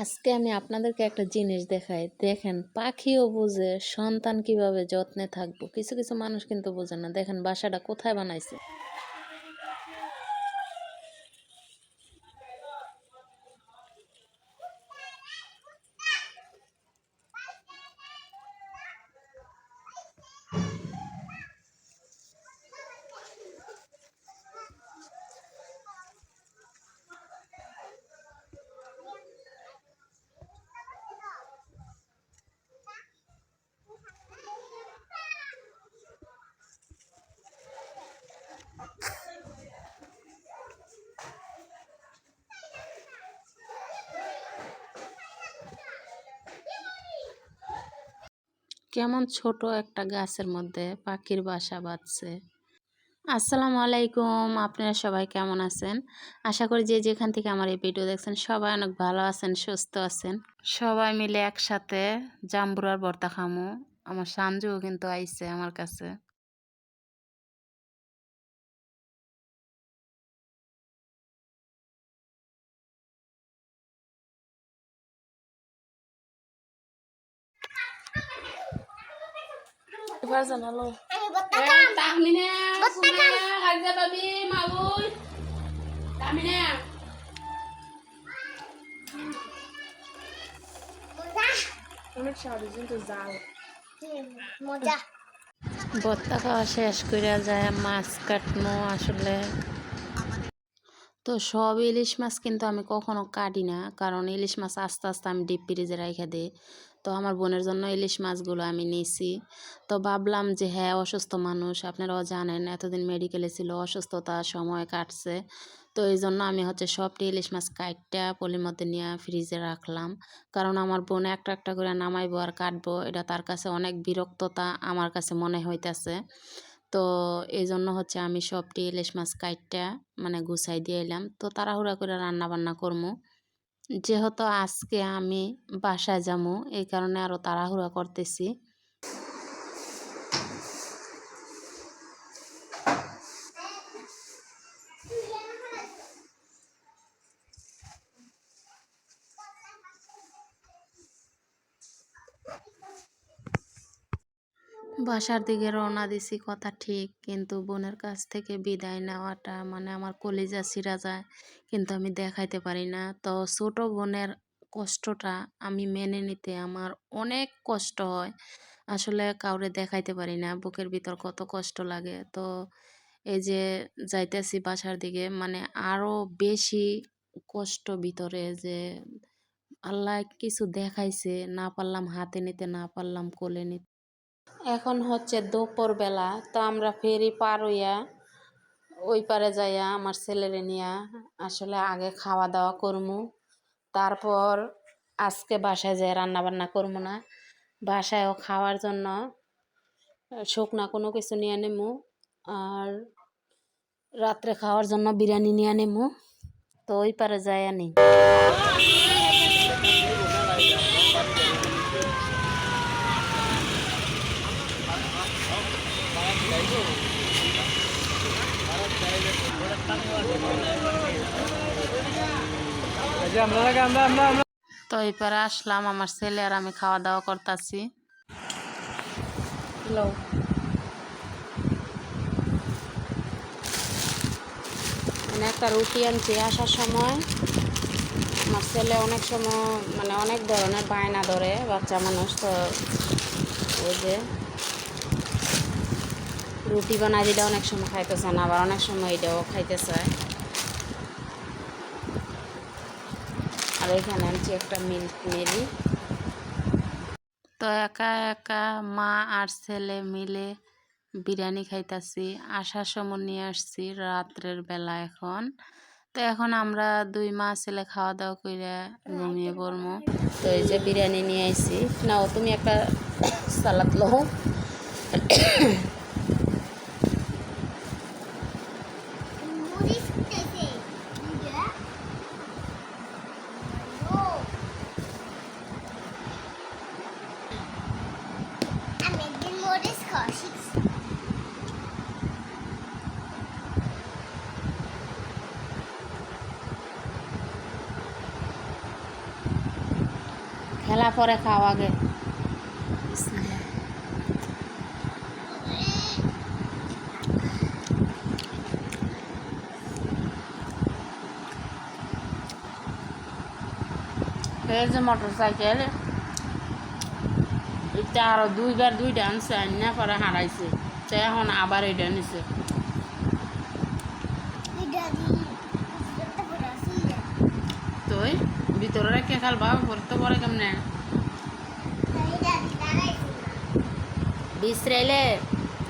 আজকে আমি আপনাদেরকে একটা জিনিস দেখাই। দেখেন, পাখিও বোঝে সন্তান কিভাবে যত্নে থাকবো। কিছু কিছু মানুষ কিন্তু বোঝে না। দেখেন বাসাটা কোথায় বানাইছে। কেমন ছোট একটা গাছের মধ্যে পাখির বাসা বাঁধছে। আসসালামু আলাইকুম, আপনারা সবাই কেমন আছেন? আশা করি যে যেখান থেকে আমার এই ভিডিও দেখছেন সবাই অনেক ভালো আছেন, সুস্থ আছেন। সবাই মিলে একসাথে জাম্বুরার ভর্তা খামু। আমার সানজুও কিন্তু আইছে আমার কাছে। এবার জানালো ভর্তা খাওয়া শেষ করে যায় মাছ কাটনো আসলে। তো সব ইলিশ মাছ কিন্তু আমি কখনো কাটি না, কারণ ইলিশ মাছ আস্তে আস্তে আমি ডিপ ফ্রিজে রেখে দিই। তো আমার বোনের জন্য ইলিশ মাছগুলো আমি নিয়েছি। তো ভাবলাম যে হ্যাঁ, অসুস্থ মানুষ, আপনারাও জানেন এতদিন মেডিকেলে ছিল, অসুস্থতার সময় কাটছে। তো এই জন্য আমি সবটি ইলিশ মাছ কাটটা পলির মধ্যে নিয়ে ফ্রিজে রাখলাম। কারণ আমার বোন একটা একটা করে নামাইবো আর কাটবো, এটা তার কাছে অনেক বিরক্ততা আমার কাছে মনে হইতেছে। তো এই জন্য আমি সবটি ইলিশ মাছ কাইটটা মানে গুছাই দিয়ে এলাম। তো তাড়াহুড়া করে রান্না বান্না করবো, যেহেতু আজকে আমি বাসায় যাবো, এই কারণে আরো তাড়াহুড়া করতেছি। বাসার দিকে রওনা দিছি কথা ঠিক, কিন্তু বোনের কাছ থেকে বিদায় নেওয়াটা মানে আমার কলিজা ছিঁড়া যায়, কিন্তু আমি দেখাইতে পারি না। তো ছোট বোনের কষ্টটা আমি মেনে নিতে আমার অনেক কষ্ট হয়। আসলে কাউরে দেখাইতে পারি না, বুকের ভিতর কত কষ্ট লাগে। তো এই যে যাইতেছি বাসার দিকে, মানে আরো বেশি কষ্ট ভিতরে, যে আল্লাহ কিছু দেখাইছে, না পারলাম হাতে নিতে, না পারলাম কোলে নিতে। এখন দুপুর বেলা, তো আমরা ফেরি পার হইয়া ওই পারে যাইয়া আমার ছেলেরে নিয়া আসলে আগে খাওয়া দাওয়া করমু, তারপর আজকে বাসায় যাই রান্না বান্না করবো না, বাসায়ও খাওয়ার জন্য শুকনা কোনো কিছু নিয়ে নেমু, আর রাত্রে খাওয়ার জন্য বিরিয়ানি নিয়ে নেমু। তো ওই পারে যাই আনি। তো এই পারে আসলাম, আমার ছেলে আর আমি খাওয়া দাওয়া করতেছি। একটা রুটি আনছি আসার সময়। আমার ছেলে অনেক সময় মানে অনেক ধরনের বায়না ধরে, বাচ্চা মানুষ তো, ওই যে রুটি বানাই দিলে অনেক সময় খাইতে চায় না, আবার অনেক সময় এটাও খাইতে চায়। আর এখানে আনছি একটা মিল্ক মেরি। তো একা একা মা আর ছেলে মিলে বিরিয়ানি খাইতাছি। আসার সময় নিয়ে আসছি রাত্রের বেলা এখন। তো এখন আমরা দুই মা ছেলে খাওয়া দাওয়া করে ঘুমিয়ে পড়বো। তো এই যে বিরিয়ানি নিয়ে আইছি, নাও তুমি একটা সালাদ লো। খেলা পরে খাও আগে। বিসমিল্লাহ। এই যে মোটর সাইকেল এটা আরো দুইবার দুইটা আনছে, আন্না পরে হারাইছে, তো এখন আবার এটা নিছে। তুই ভিতরে রেখে খেলবা, পড়তে পরে কেমনে বিশ্রাইলে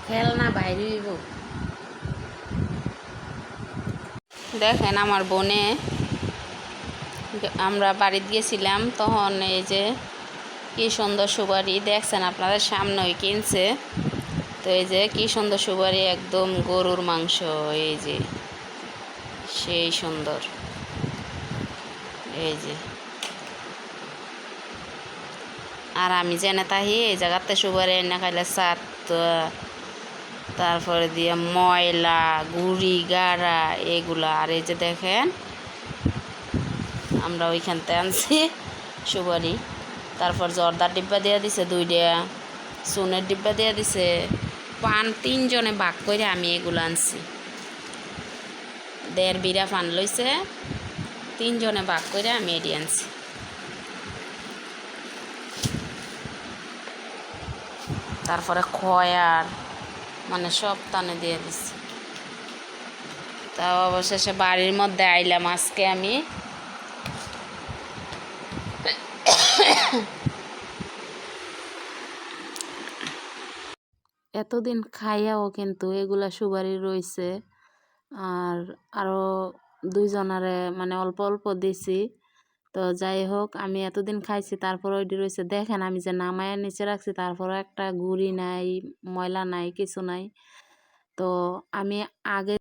খেল না বাইরে হইব। দেখেন আমার বোনে, আমরা বাড়িতে গেছিলাম তখন এই যে কি সুন্দর সুপারি দেখছেন আপনাদের সামনে ওই কিনছে। তো এই যে কি সুন্দর সুপারি, একদম গরুর মাংস, এই যে সেই সুন্দর। এই যে আর আমি জেনে তাহি এই জায়গাতে সুপারি এনে খাইলে সাত, তারপরে দিয়ে ময়লা গুড়ি গাড়া এগুলা। আর এই যে দেখেন আমরা ওইখানতে আনছি সুপারি, তারপর জর্দার ডিব্বা দিয়ে দিছে 2টা, সোনের ডিব্বা দিয়ে দিছে, পান 3 জনে ভাগ করে আমি এগুলো আনছি। 1.5 বিড়া পান লইছে, 3 জনে ভাগ করে আমি এটি আনছি। তারপরে খয়ার মানে সব টানে দিয়ে দিছি। তাও অবশেষে বাড়ির মধ্যে আইলাম আজকে আমি। এতদিন খাইয়াও কিন্তু এগুলা সুপারি রয়েছে। আর আরও 2 জনারে মানে অল্প অল্প দিছি। তো যাই হোক আমি এতদিন খাইছি, তারপর ওইটি রয়েছে। দেখেন আমি যে নামায়ের নিচে রাখছি, তারপরও একটা গুড়ি নাই, ময়লা নাই, কিছু নাই। তো আমি আগে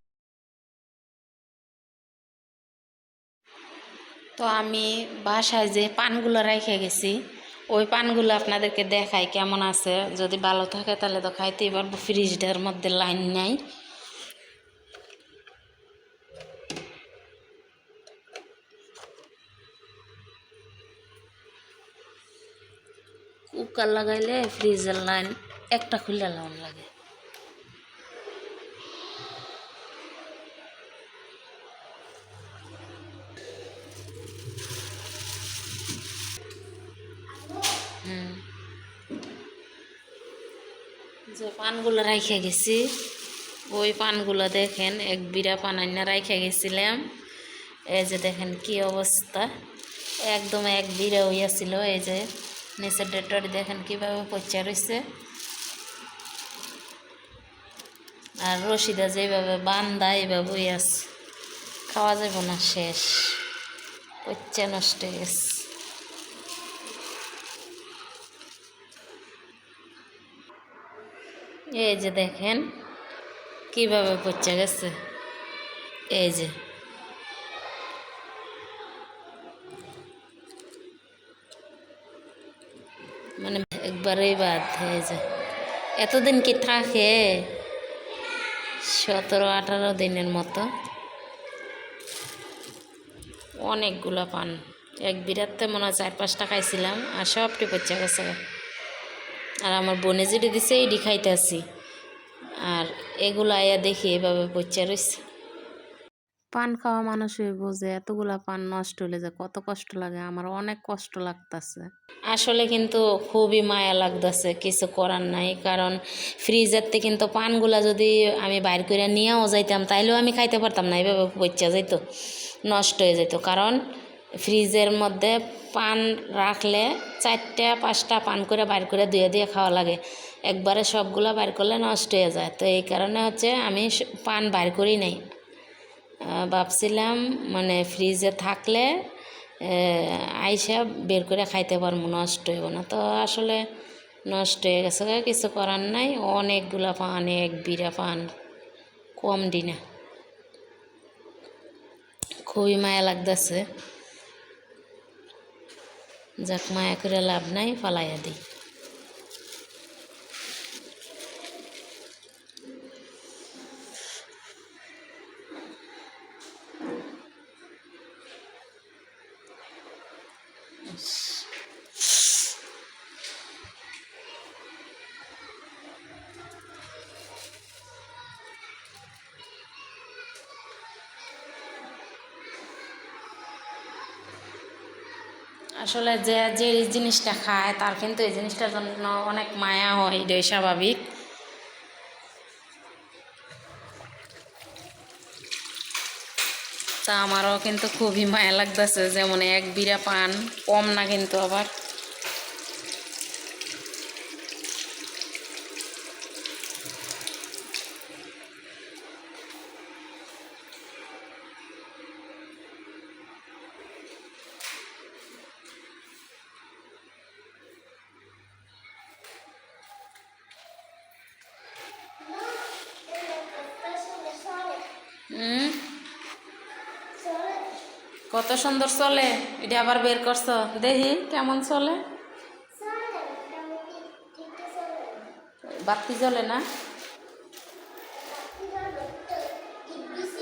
আমি বাসায় যে পানগুলো রেখে গেছি, ওই পানগুলো আপনাদেরকে দেখাই কেমন আছে। যদি ভালো থাকে তাহলে তো খাইতেই পারবো, ফ্রিজটার মধ্যে লাইন নাই। কুকার লাগাইলে ফ্রিজের লাইন একটা খুলে লাউন লাগে। যে পানগুলো রাইখে গেছি, ওই পানগুলো দেখেন 1 বিড়া পান আইনা রাইখে গেছিলাম। এই যে দেখেন কি অবস্থা, একদম 1 বিড়া হইয়াছিল। এই যে নিচের ডেটরি দেখেন কীভাবে পচা রয়েছে। আর রশিদা যেভাবে বান্ধা এইভাবে আছে, খাওয়া যাব না, শেষ পচা নষ্ট হয়ে গেছে। এই যে দেখেন কিভাবে পচা গেছে। এই যে মানে একবারেই বাদ হয়ে যায়। এতদিন কি থাকে? 17-18 দিনের মতো। অনেকগুলো পান, 1 বিড়াতে মনে হয় 4-5টা খাইছিলাম, আর সবটি পচা গেছে। আর আমার বোনে যেটি দিছে এইটি খাইতেছি, আর এগুলো আয়া দেখি এভাবে পচা রয়েছে। পান খাওয়া মানুষই বোঝে এতগুলা পান নষ্ট হলে যে কত কষ্ট লাগে। আমার অনেক কষ্ট লাগতেছে আসলে, কিন্তু খুবই মায়া লাগতেছে, কিছু করার নাই। কারণ ফ্রিজেরতে কিন্তু পানগুলা যদি আমি বাইর করে নিয়েও যাইতাম তাইলেও আমি খাইতে পারতাম না, এইভাবে পচা যাইতো, নষ্ট হয়ে যেত। কারণ ফ্রিজের মধ্যে পান রাখলে 4টা-5টা পান করে বাইর করে ধুয়ে দিয়ে খাওয়া লাগে, একবারে সবগুলা বাইর করলে নষ্ট হয়ে যায়। তো এই কারণে হচ্ছে আমি পান বাইর করি নাই। ভাবছিলাম মানে ফ্রিজে থাকলে আইসা বের করে খাইতে পারবো, নষ্ট হইব না। তো আসলে নষ্ট হয়ে গেছে, কিছু করার নাই। অনেকগুলা পান, 1 বিড়া পান কম দিনা, খুবই মায়া লাগতেছে। যাক, মায়া করে লাভ নাই, ফালাইয়া দিই। আসলে যে যে জিনিসটা খায় তার কিন্তু এই জিনিসটার জন্য অনেক মায়া হয়, এটাই স্বাভাবিক। তা আমারও কিন্তু খুবই মায়া লাগতেছে, যেমন এক বিড়া পান কম না কিন্তু আবার। হুম, কত সুন্দর চলে, এটা আবার বের করছো, দেখি কেমন চলে। বাতি জ্বলে না,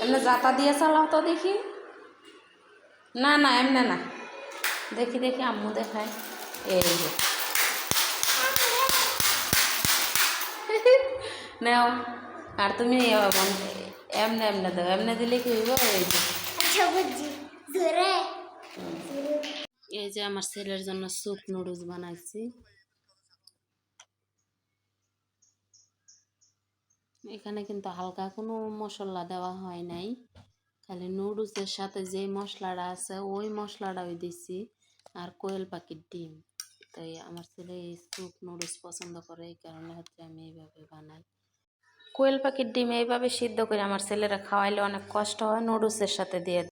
এমনি জাতা দিয়ে চালাও তো দেখি। না না এমনি না, দেখি দেখি আম্মু দেখায়। এই যে নাও, আর তুমি এমনি এমনি দাও, এমনি দিলে কি হইব? এই যে এই যে আমার ছেলের জন্য স্যুপ নুডলস বানাইছি। এখানে কিন্তু হালকা কোনো মশলা দেওয়া হয় নাই, খালি নুডলসের সাথে যে মশলাটা আছে ওই মশলাটাই দিছি, আর কোয়েল পাখির ডিম। তাই আমার ছেলে এই স্যুপ নুডলস পছন্দ করে, এই কারণে হচ্ছে আমি এইভাবে বানাই। কোয়েল পাখির ডিম এইভাবে সিদ্ধ করে আমার ছেলেরা খাওয়াইলে অনেক কষ্ট হয়, নুডলসের সাথে দিয়ে